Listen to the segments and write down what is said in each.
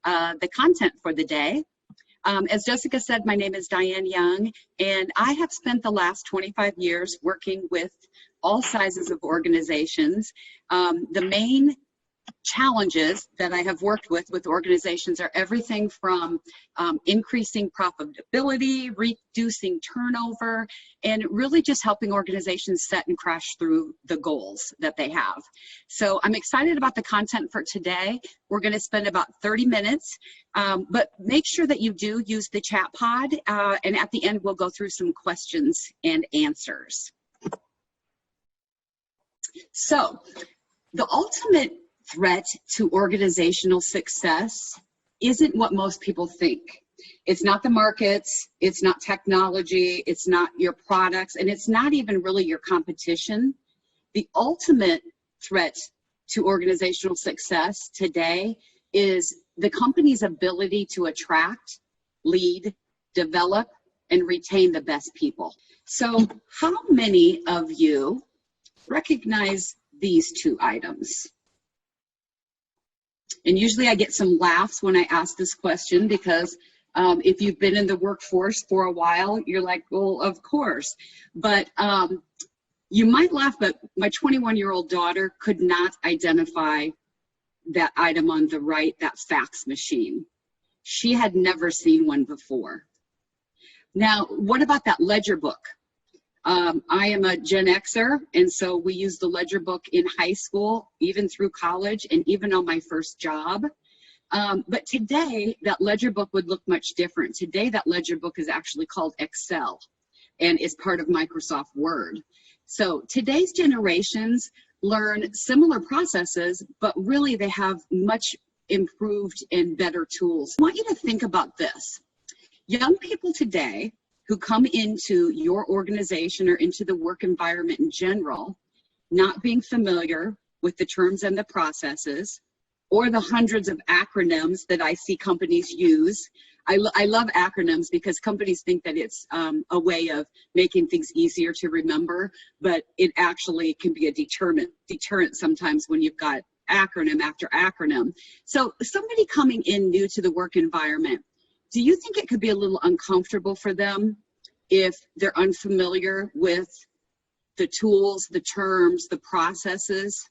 the content for the day. As Jessica said, my name is Dianne Young, and I have spent the last 25 years working with all sizes of organizations. The main challenges that I have worked with organizations are everything from increasing profitability, reducing turnover, and really just helping organizations set and crash through the goals that they have. So I'm excited about the content for today. We're going to spend about 30 minutes, but make sure that you do use the chat pod, and at the end we'll go through some questions and answers. So the ultimate threat to organizational success isn't what most people think. It's not the markets, it's not technology, it's not your products, and it's not even really your competition. The ultimate threat to organizational success today is the company's ability to attract, lead, develop, and retain the best people. So how many of you recognize these two items? And usually I get some laughs when I ask this question because if you've been in the workforce for a while, you're like, well, of course. But you might laugh, but my 21-year-old daughter could not identify that item on the right, that fax machine. She had never seen one before. Now, what about that ledger book? I am a Gen Xer, and so we used the ledger book in high school, even through college, and even on my first job. But today, that ledger book would look much different. Today, that ledger book is actually called Excel, and is part of Microsoft Word. So today's generations learn similar processes, but really they have much improved and better tools. I want you to think about this. Young people today who come into your organization or into the work environment in general, not being familiar with the terms and the processes, or the hundreds of acronyms that I see companies use. I love acronyms because companies think that it's a way of making things easier to remember, but it actually can be a deterrent sometimes when you've got acronym after acronym. So somebody coming in new to the work environment, do you think it could be a little uncomfortable for them if they're unfamiliar with the tools, the terms, the processes?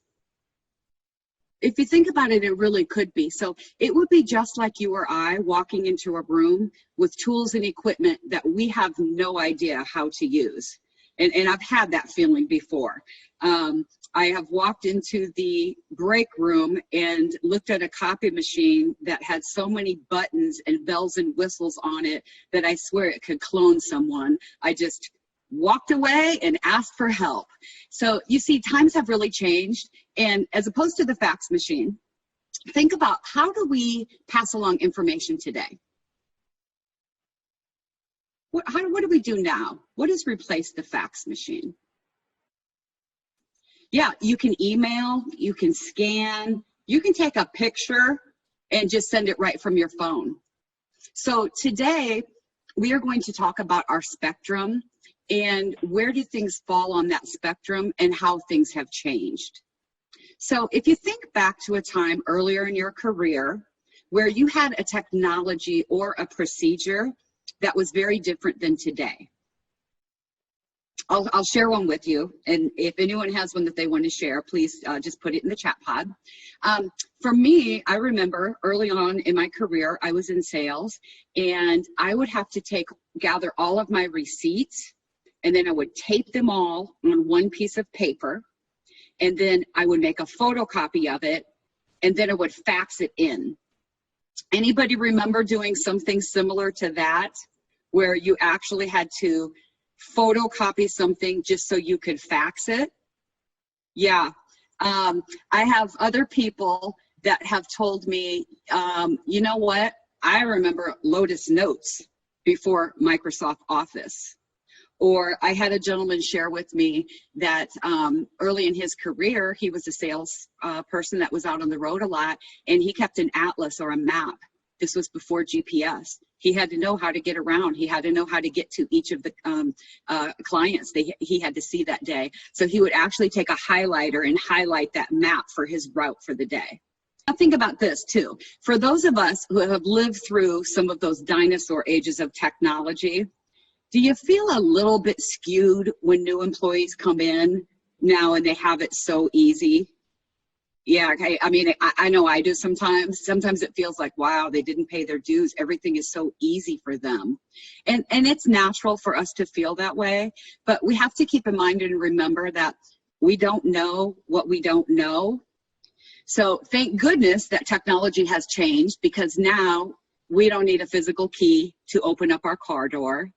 If you think about it, it really could be. So it would be just like you or I walking into a room with tools and equipment that we have no idea how to use. And I've had that feeling before. I have walked into the break room and looked at a copy machine that had so many buttons and bells and whistles on it that I swear it could clone someone. I just walked away and asked for help. So you see, times have really changed. And as opposed to the fax machine, think about how do we pass along information today? What do we do now? What has replaced the fax machine? Yeah, you can email, you can scan, you can take a picture and just send it right from your phone. So today, we are going to talk about our spectrum and where do things fall on that spectrum and how things have changed. So if you think back to a time earlier in your career where you had a technology or a procedure that was very different than today. I'll share one with you, and if anyone has one that they want to share, please just put it in the chat pod. For me, I remember early on in my career, I was in sales, and I would have to gather all of my receipts, and then I would tape them all on one piece of paper, and then I would make a photocopy of it, and then I would fax it in. Anybody remember doing something similar to that, where you actually had to photocopy something just so you could fax it? Yeah. I have other people that have told me, you know what? I remember Lotus Notes before Microsoft Office. Or I had a gentleman share with me that early in his career, he was a sales person that was out on the road a lot, and he kept an atlas or a map. This was before GPS. He had to know how to get around. He had to know how to get to each of the clients he had to see that day. So he would actually take a highlighter and highlight that map for his route for the day. Now think about this too. For those of us who have lived through some of those dinosaur ages of technology, do you feel a little bit skewed when new employees come in now and they have it so easy? Yeah, okay. I mean, I know I do sometimes. Sometimes it feels like, wow, they didn't pay their dues. Everything is so easy for them. And it's natural for us to feel that way. But we have to keep in mind and remember that we don't know what we don't know. So thank goodness that technology has changed, because now we don't need a physical key to open up our car door.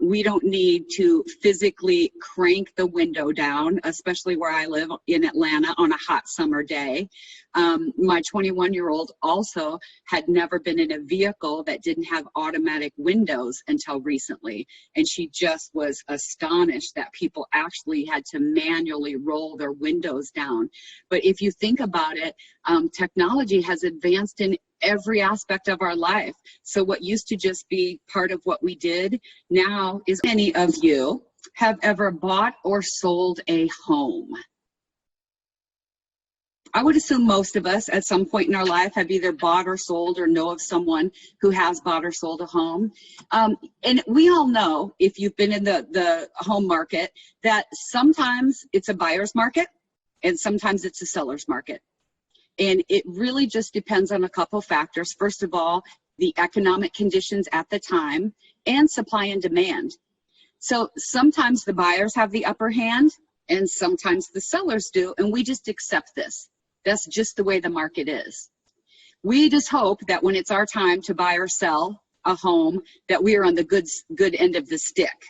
We don't need to physically crank the window down, especially where I live in Atlanta on a hot summer day. My 21-year-old also had never been in a vehicle that didn't have automatic windows until recently. And she just was astonished that people actually had to manually roll their windows down. But if you think about it, technology has advanced in every aspect of our life. So what used to just be part of what we did now is, many of you have ever bought or sold a home? I would assume most of us at some point in our life have either bought or sold or know of someone who has bought or sold a home. And we all know, if you've been in the home market, that sometimes it's a buyer's market and sometimes it's a seller's market. And it really just depends on a couple factors. First of all, the economic conditions at the time and supply and demand. So sometimes the buyers have the upper hand and sometimes the sellers do, and we just accept this. That's just the way the market is. We just hope that when it's our time to buy or sell a home, that we are on the good end of the stick.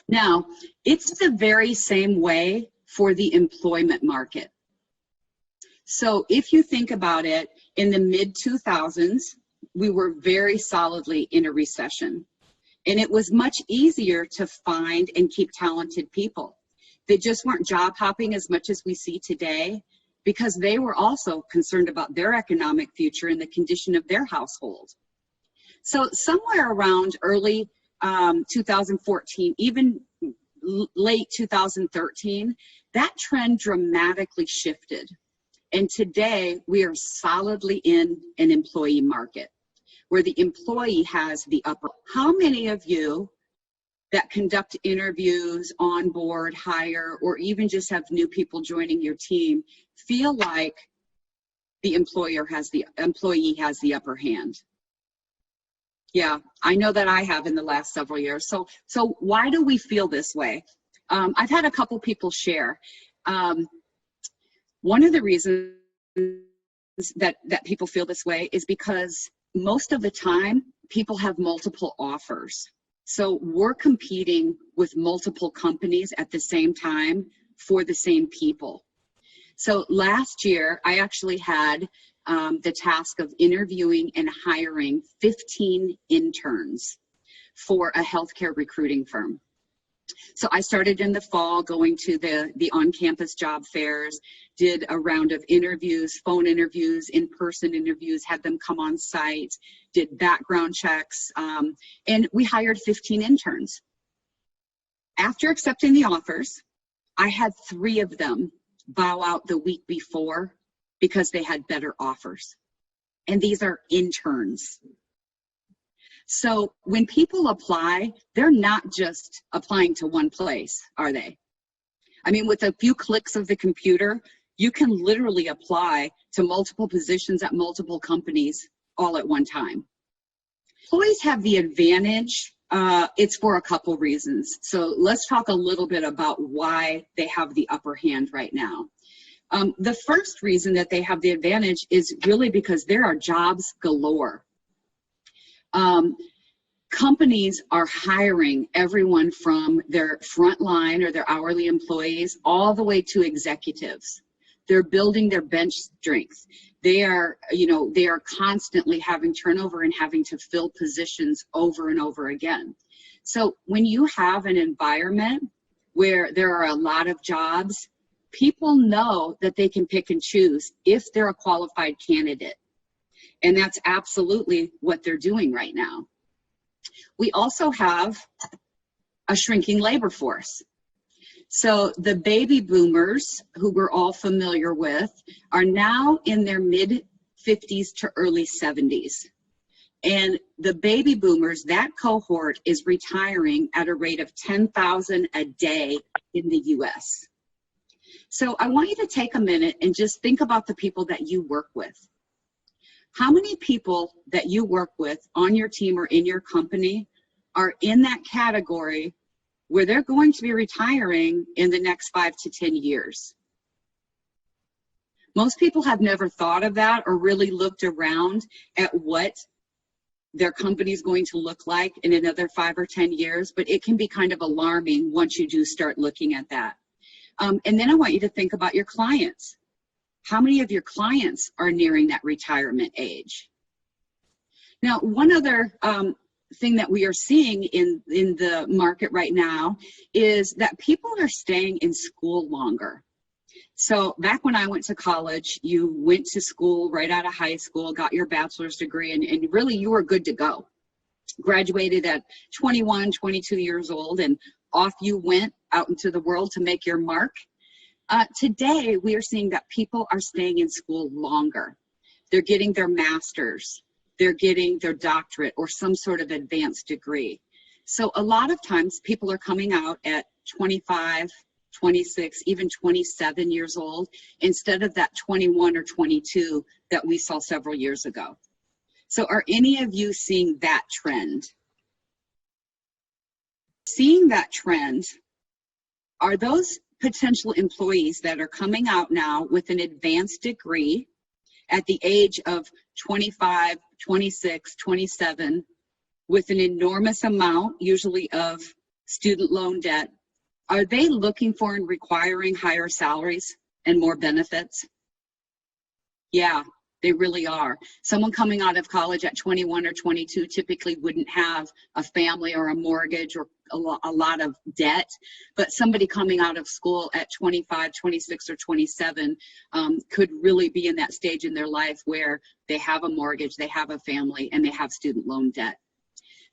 Now, it's the very same way for the employment market. So if you think about it, in the mid-2000s, we were very solidly in a recession. And it was much easier to find and keep talented people. They just weren't job hopping as much as we see today, because they were also concerned about their economic future and the condition of their household. So somewhere around early 2014, even late 2013, that trend dramatically shifted. And today we are solidly in an employee market where the employee has the upper. How many of you that conduct interviews, onboard, hire, or even just have new people joining your team feel like the employee has the upper hand? Yeah, I know that I have in the last several years. So why do we feel this way? I've had a couple people share. One of the reasons that people feel this way is because most of the time people have multiple offers. So we're competing with multiple companies at the same time for the same people. So last year, I actually had the task of interviewing and hiring 15 interns for a healthcare recruiting firm. So I started in the fall going to the on-campus job fairs, did a round of interviews, phone interviews, in-person interviews, had them come on site, did background checks, and we hired 15 interns. After accepting the offers, I had 3 of them bow out the week before because they had better offers. And these are interns. So when people apply, they're not just applying to one place, are they? I mean, with a few clicks of the computer, you can literally apply to multiple positions at multiple companies all at one time. Employees have the advantage. It's for a couple reasons. So let's talk a little bit about why they have the upper hand right now. The first reason that they have the advantage is really because there are jobs galore. Companies are hiring everyone from their frontline or their hourly employees all the way to executives. They're building their bench strength. They are constantly having turnover and having to fill positions over and over again. So when you have an environment where there are a lot of jobs, people know that they can pick and choose if they're a qualified candidate. And that's absolutely what they're doing right now. We also have a shrinking labor force. So the baby boomers, who we're all familiar with, are now in their mid 50s to early 70s. And the baby boomers, that cohort is retiring at a rate of 10,000 a day in the US. So I want you to take a minute and just think about the people that you work with. How many people that you work with on your team or in your company are in that category where they're going to be retiring in the next 5 to 10 years? Most people have never thought of that or really looked around at what their company is going to look like in another 5 or 10 years, but it can be kind of alarming once you do start looking at that. And then I want you to think about your clients. How many of your clients are nearing that retirement age? Now, one other thing that we are seeing in the market right now is that people are staying in school longer. So back when I went to college, you went to school right out of high school, got your bachelor's degree, and really you were good to go. Graduated at 21, 22 years old, and off you went out into the world to make your mark. Today, we are seeing that people are staying in school longer. They're getting their master's, they're getting their doctorate or some sort of advanced degree. So a lot of times people are coming out at 25, 26, even 27 years old, instead of that 21 or 22 that we saw several years ago. So are any of you seeing that trend? Seeing that trend, are those potential employees that are coming out now with an advanced degree at the age of 25, 26, 27, with an enormous amount, usually of student loan debt, are they looking for and requiring higher salaries and more benefits? Yeah, they really are. Someone coming out of college at 21 or 22 typically wouldn't have a family or a mortgage or a lot of debt, but somebody coming out of school at 25, 26, or 27 could really be in that stage in their life where they have a mortgage, they have a family, and they have student loan debt.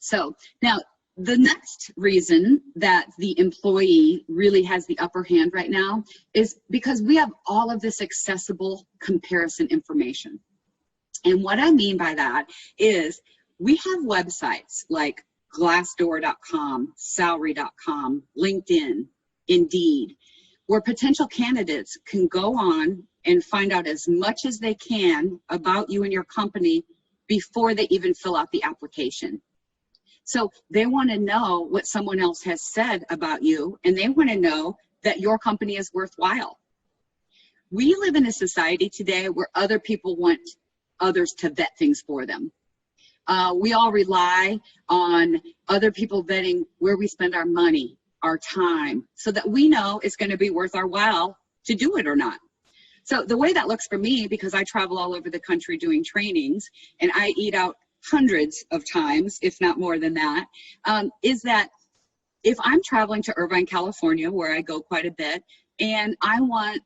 So now, the next reason that the employee really has the upper hand right now is because we have all of this accessible comparison information. And what I mean by that is we have websites like Glassdoor.com, Salary.com, LinkedIn, Indeed, where potential candidates can go on and find out as much as they can about you and your company before they even fill out the application. So they want to know what someone else has said about you, and they want to know that your company is worthwhile. We live in a society today where other people want others to vet things for them. We all rely on other people vetting where we spend our money, our time, so that we know it's going to be worth our while to do it or not. So the way that looks for me, because I travel all over the country doing trainings, and I eat out hundreds of times, if not more than that, is that if I'm traveling to Irvine, California, where I go quite a bit, and I want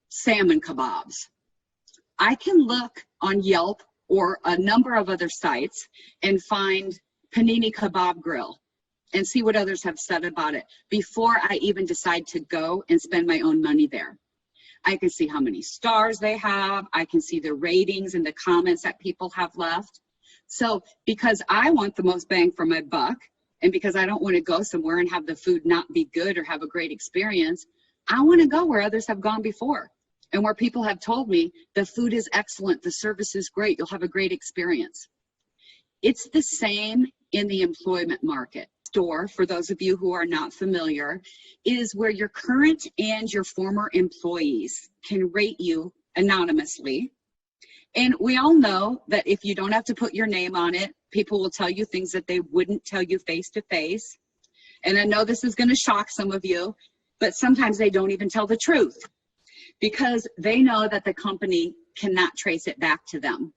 salmon kebabs, I can look on Yelp or a number of other sites and find Panini Kebab Grill and see what others have said about it before I even decide to go and spend my own money there. I can see how many stars they have. I can see the ratings and the comments that people have left. So because I want the most bang for my buck, and because I don't want to go somewhere and have the food not be good or have a great experience, I want to go where others have gone before and where people have told me the food is excellent, the service is great, you'll have a great experience. It's the same in the employment market. Store, for those of you who are not familiar, is where your current and your former employees can rate you anonymously. And we all know that if you don't have to put your name on it, people will tell you things that they wouldn't tell you face to face. And I know this is going to shock some of you, but sometimes they don't even tell the truth because they know that the company cannot trace it back to them.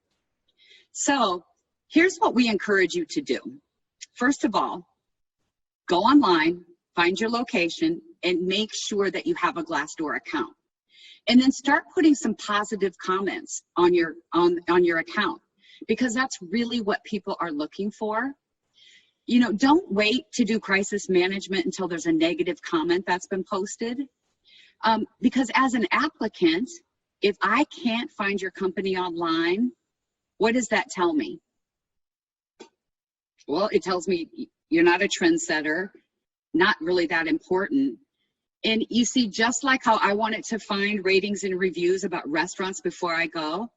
So here's what we encourage you to do. First of all, go online, find your location, and make sure that you have a Glassdoor account. And then start putting some positive comments on your account, because that's really what people are looking for. You know, don't wait to do crisis management until there's a negative comment that's been posted. Because as an applicant, if I can't find your company online, what does that tell me? Well, it tells me you're not a trendsetter, not really that important. And you see, just like how I wanted to find ratings and reviews about restaurants before I go,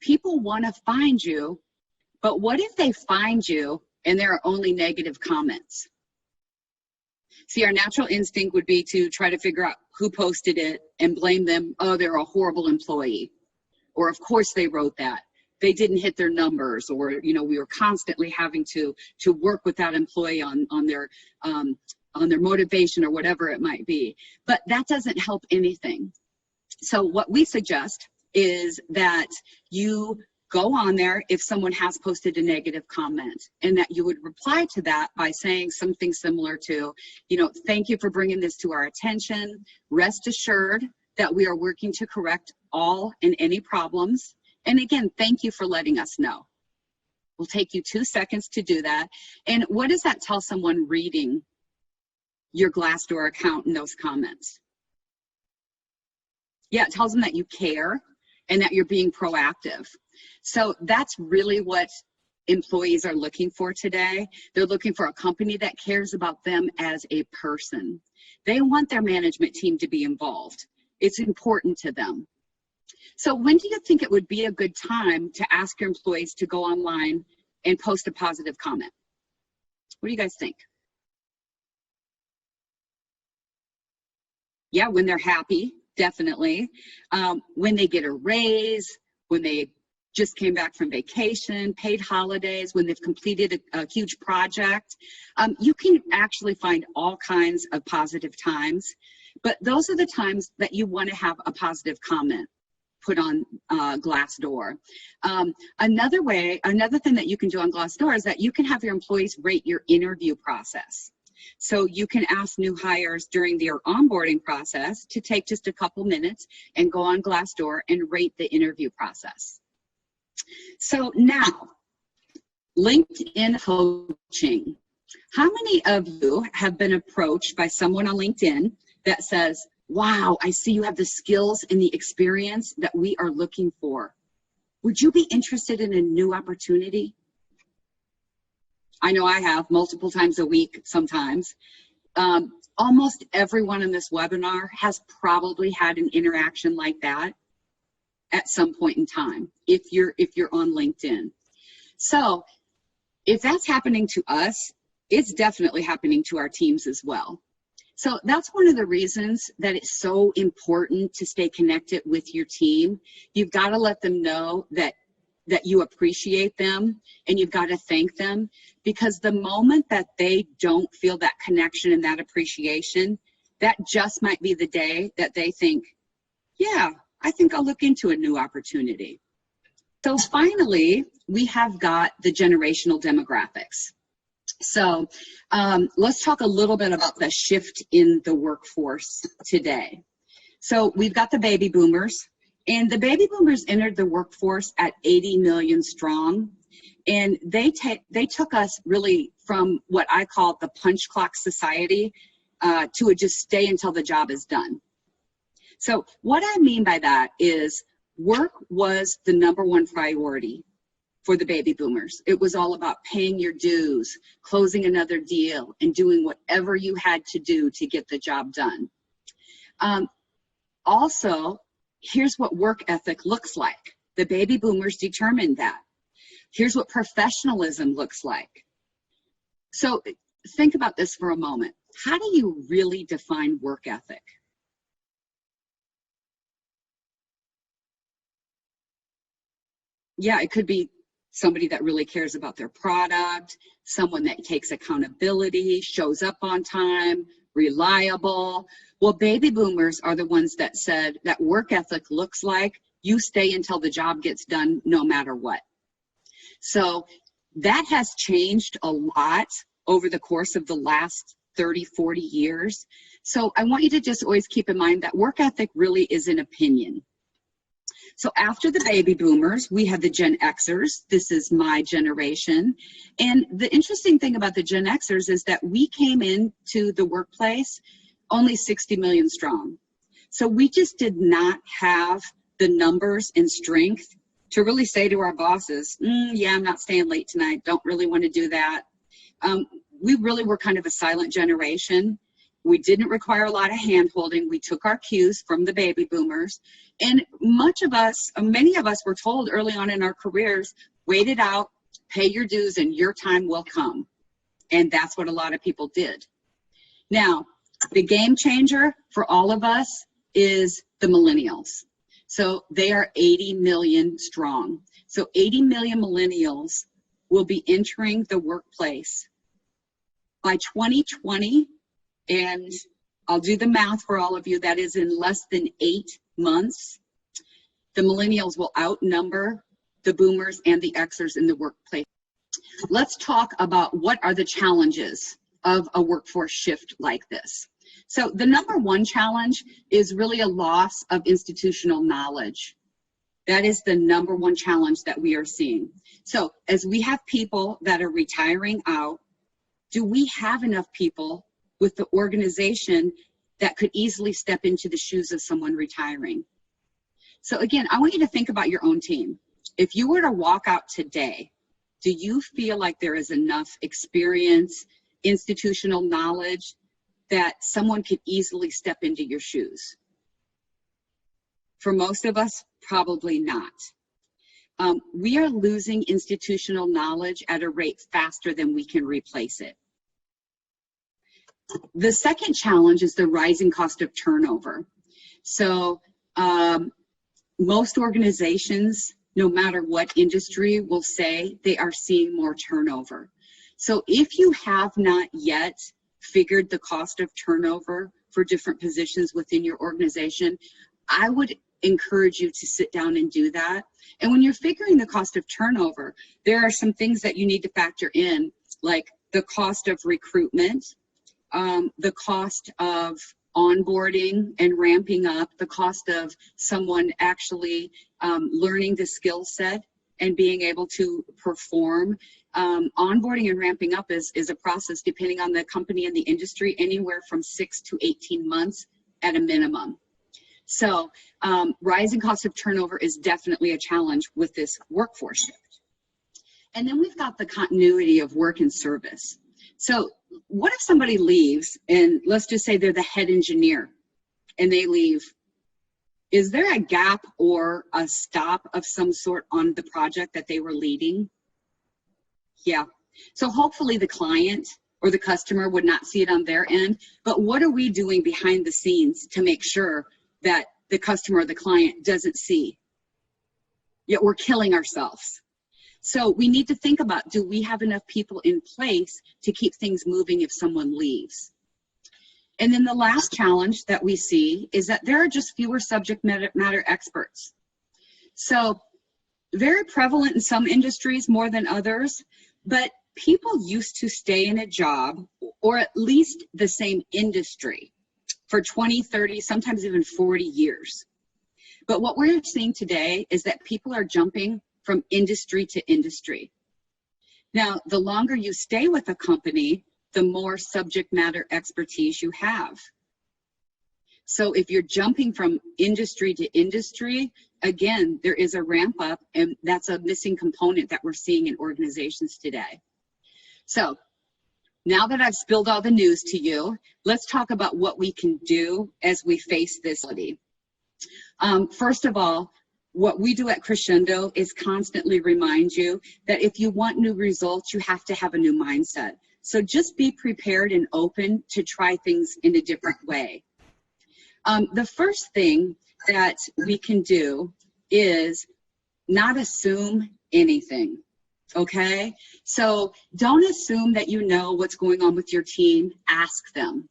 people want to find you, but what if they find you and there are only negative comments? See, our natural instinct would be to try to figure out who posted it and blame them. Oh, they're a horrible employee. Or of course they wrote that. They didn't hit their numbers, or, you know, we were constantly having to work with that employee on their motivation or whatever it might be. But that doesn't help anything. So what we suggest is that you go on there if someone has posted a negative comment, and that you would reply to that by saying something similar to, you know, thank you for bringing this to our attention. Rest assured that we are working to correct all and any problems. And again, thank you for letting us know. We'll take you 2 seconds to do that. And what does that tell someone reading your Glassdoor account and those comments? Yeah, it tells them that you care and that you're being proactive. So that's really what employees are looking for today. They're looking for a company that cares about them as a person. They want their management team to be involved. It's important to them. So when do you think it would be a good time to ask your employees to go online and post a positive comment? What do you guys think? Yeah, when they're happy, definitely. When they get a raise, when they just came back from vacation, paid holidays, when they've completed a huge project. You can actually find all kinds of positive times, but those are the times that you want to have a positive comment put on Glassdoor. Another thing that you can do on Glassdoor is that you can have your employees rate your interview process. So you can ask new hires during their onboarding process to take just a couple minutes and go on Glassdoor and rate the interview process. So now, LinkedIn coaching. How many of you have been approached by someone on LinkedIn that says, wow, I see you have the skills and the experience that we are looking for. Would you be interested in a new opportunity? I know I have multiple times a week sometimes. Almost everyone in this webinar has probably had an interaction like that at some point in time, if you're on LinkedIn. So if that's happening to us, it's definitely happening to our teams as well. So that's one of the reasons that it's so important to stay connected with your team. You've got to let them know that you appreciate them, and you've got to thank them, because the moment that they don't feel that connection and that appreciation, that just might be the day that they think, yeah, I think I'll look into a new opportunity. So finally, we have got the generational demographics. So let's talk a little bit about the shift in the workforce today. So we've got the baby boomers, and the baby boomers entered the workforce at 80 million strong. And they took us really from what I call the punch clock society to a just stay until the job is done. So what I mean by that is work was the #1 priority for the baby boomers. It was all about paying your dues, closing another deal, and doing whatever you had to do to get the job done. Also, here's what work ethic looks like. The baby boomers determined that. Here's what professionalism looks like. So think about this for a moment. How do you really define work ethic? Yeah, it could be somebody that really cares about their product, someone that takes accountability, shows up on time, reliable. Well, baby boomers are the ones that said that work ethic looks like you stay until the job gets done no matter what. So that has changed a lot over the course of the last 30, 40 years. So I want you to just always keep in mind that work ethic really is an opinion. So after the baby boomers, we had the Gen Xers. This is my generation. And the interesting thing about the Gen Xers is that we came into the workplace only 60 million strong. So we just did not have the numbers and strength to really say to our bosses, yeah, I'm not staying late tonight. Don't really want to do that. We really were kind of a silent generation. We didn't require a lot of hand holding. We took our cues from the baby boomers. And many of us were told early on in our careers, wait it out, pay your dues, and your time will come. And that's what a lot of people did. Now, the game changer for all of us is the millennials. So they are 80 million strong. So 80 million millennials will be entering the workplace by 2020. And I'll do the math for all of you. That is in less than 8 months. The millennials will outnumber the boomers and the Xers in the workplace. Let's talk about what are the challenges of a workforce shift like this. So the number one challenge is really a loss of institutional knowledge. That is the number one challenge that we are seeing. So as we have people that are retiring out, do we have enough people with the organization that could easily step into the shoes of someone retiring? So again, I want you to think about your own team. If you were to walk out today, do you feel like there is enough experience, institutional knowledge that someone could easily step into your shoes? For most of us, probably not. We are losing institutional knowledge at a rate faster than we can replace it. The second challenge is the rising cost of turnover. So most organizations, no matter what industry, will say they are seeing more turnover. So if you have not yet figured the cost of turnover for different positions within your organization, I would encourage you to sit down and do that. And when you're figuring the cost of turnover, there are some things that you need to factor in, like the cost of recruitment, the cost of onboarding and ramping up, the cost of someone actually learning the skill set and being able to perform. Onboarding and ramping up is a process, depending on the company and the industry, anywhere from 6 to 18 months at a minimum. So rising cost of turnover is definitely a challenge with this workforce shift. And then we've got the continuity of work and service. So what if somebody leaves, and let's just say they're the head engineer and they leave? Is there a gap or a stop of some sort on the project that they were leading? Yeah. So hopefully the client or the customer would not see it on their end, but what are we doing behind the scenes to make sure that the customer or the client doesn't see? Yet we're killing ourselves. So we need to think about, do we have enough people in place to keep things moving if someone leaves? And then the last challenge that we see is that there are just fewer subject matter experts. So very prevalent in some industries more than others, but people used to stay in a job or at least the same industry for 20, 30, sometimes even 40 years. But what we're seeing today is that people are jumping from industry to industry. Now, the longer you stay with a company, the more subject matter expertise you have. So if you're jumping from industry to industry, again, there is a ramp up, and that's a missing component that we're seeing in organizations today. So now that I've spilled all the news to you, let's talk about what we can do as we face this reality. First of all, what we do at Crescendo is constantly remind you that if you want new results, you have to have a new mindset. So just be prepared and open to try things in a different way. The first thing that we can do is not assume anything, okay? So don't assume that you know what's going on with your team. Ask them.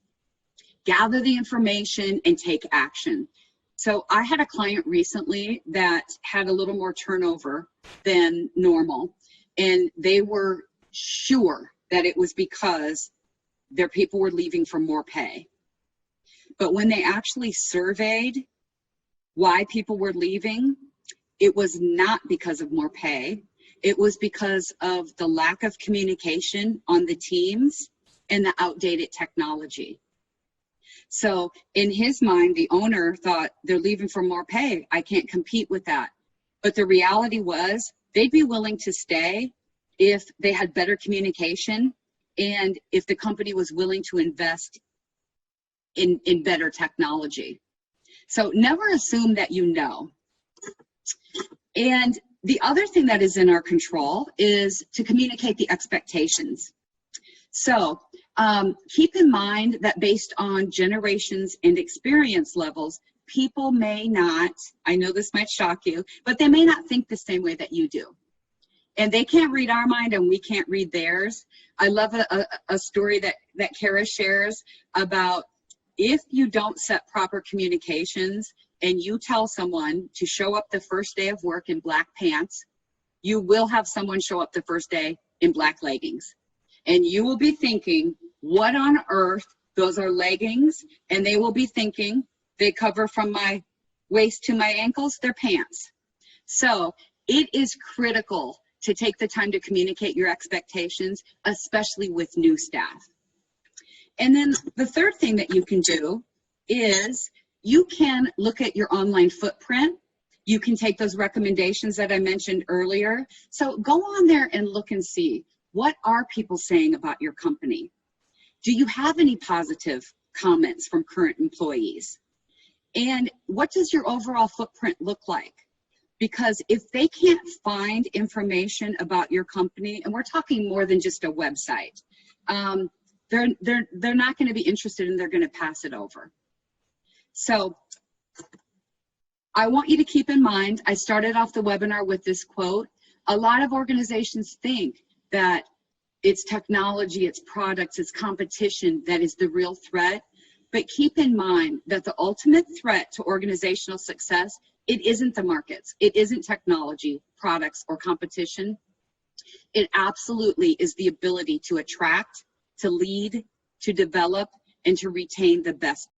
Gather the information and take action. So I had a client recently that had a little more turnover than normal, and they were sure that it was because their people were leaving for more pay. But when they actually surveyed why people were leaving, it was not because of more pay. It was because of the lack of communication on the teams and the outdated technology. So in his mind, the owner thought, they're leaving for more pay. I can't compete with that. But the reality was they'd be willing to stay if they had better communication and if the company was willing to invest in better technology. So never assume that you know. And the other thing that is in our control is to communicate the expectations. So keep in mind that based on generations and experience levels, people may not, I know this might shock you, but they may not think the same way that you do. And they can't read our mind and we can't read theirs. I love a story that Kara shares about if you don't set proper communications and you tell someone to show up the first day of work in black pants, you will have someone show up the first day in black leggings. And you will be thinking, what on earth? Those are leggings. And they will be thinking, they cover from my waist to my ankles, they're pants. So it is critical to take the time to communicate your expectations, especially with new staff. And then the third thing that you can do is you can look at your online footprint. You can take those recommendations that I mentioned earlier. So go on there and look and see, what are people saying about your company? Do you have any positive comments from current employees? And what does your overall footprint look like? Because if they can't find information about your company, and we're talking more than just a website, they're not going to be interested and they're going to pass it over. So I want you to keep in mind, I started off the webinar with this quote. A lot of organizations think that it's technology, it's products, it's competition that is the real threat. But keep in mind that the ultimate threat to organizational success, it isn't the markets, it isn't technology, products, or competition. It absolutely is the ability to attract, to lead, to develop, and to retain the best